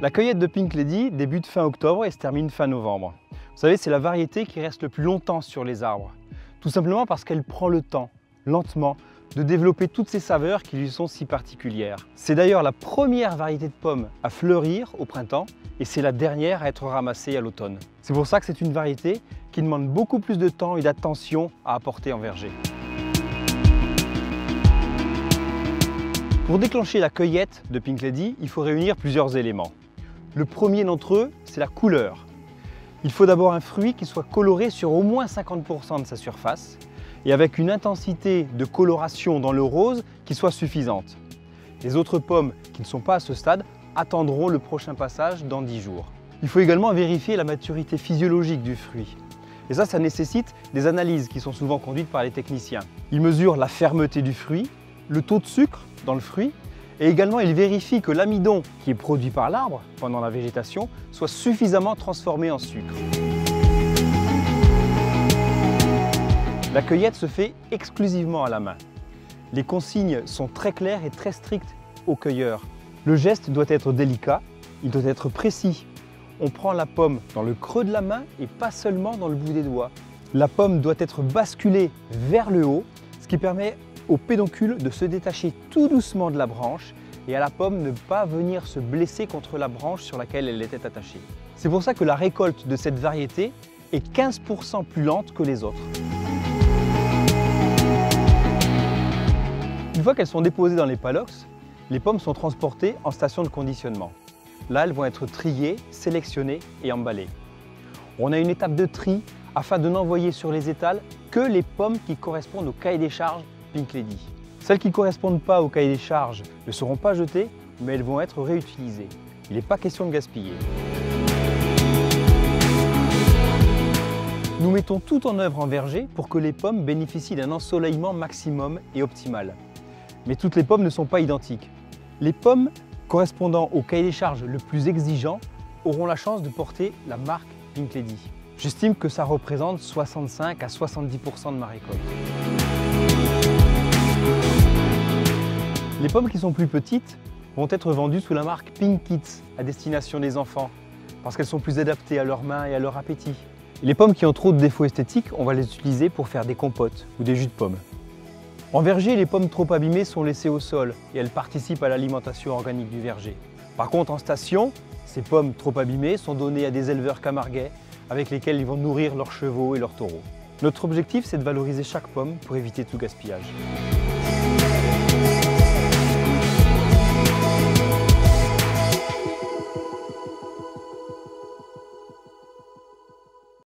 La cueillette de Pink Lady débute fin octobre et se termine fin novembre. Vous savez, c'est la variété qui reste le plus longtemps sur les arbres. Tout simplement parce qu'elle prend le temps, lentement, de développer toutes ces saveurs qui lui sont si particulières. C'est d'ailleurs la première variété de pommes à fleurir au printemps et c'est la dernière à être ramassée à l'automne. C'est pour ça que c'est une variété qui demande beaucoup plus de temps et d'attention à apporter en verger. Pour déclencher la cueillette de Pink Lady, il faut réunir plusieurs éléments. Le premier d'entre eux, c'est la couleur. Il faut d'abord un fruit qui soit coloré sur au moins 50% de sa surface et avec une intensité de coloration dans le rose qui soit suffisante. Les autres pommes qui ne sont pas à ce stade attendront le prochain passage dans 10 jours. Il faut également vérifier la maturité physiologique du fruit. Et ça nécessite des analyses qui sont souvent conduites par les techniciens. Ils mesurent la fermeté du fruit, le taux de sucre dans le fruit et également ils vérifient que l'amidon qui est produit par l'arbre pendant la végétation soit suffisamment transformé en sucre. La cueillette se fait exclusivement à la main. Les consignes sont très claires et très strictes aux cueilleurs. Le geste doit être délicat, il doit être précis. On prend la pomme dans le creux de la main et pas seulement dans le bout des doigts. La pomme doit être basculée vers le haut, ce qui permet au pédoncule de se détacher tout doucement de la branche et à la pomme ne pas venir se blesser contre la branche sur laquelle elle était attachée. C'est pour ça que la récolte de cette variété est 15% plus lente que les autres. Une fois qu'elles sont déposées dans les palox, les pommes sont transportées en station de conditionnement. Là, elles vont être triées, sélectionnées et emballées. On a une étape de tri afin de n'envoyer sur les étals que les pommes qui correspondent au cahier des charges Pink Lady. Celles qui ne correspondent pas au cahier des charges ne seront pas jetées, mais elles vont être réutilisées. Il n'est pas question de gaspiller. Nous mettons tout en œuvre en verger pour que les pommes bénéficient d'un ensoleillement maximum et optimal. Mais toutes les pommes ne sont pas identiques. Les pommes correspondant au cahier des charges le plus exigeant auront la chance de porter la marque Pink Lady. J'estime que ça représente 65 à 70% de ma récolte. Les pommes qui sont plus petites vont être vendues sous la marque Pink Kids à destination des enfants parce qu'elles sont plus adaptées à leurs mains et à leur appétit. Les pommes qui ont trop de défauts esthétiques, on va les utiliser pour faire des compotes ou des jus de pommes. En verger, les pommes trop abîmées sont laissées au sol et elles participent à l'alimentation organique du verger. Par contre, en station, ces pommes trop abîmées sont données à des éleveurs camarguais avec lesquels ils vont nourrir leurs chevaux et leurs taureaux. Notre objectif, c'est de valoriser chaque pomme pour éviter tout gaspillage.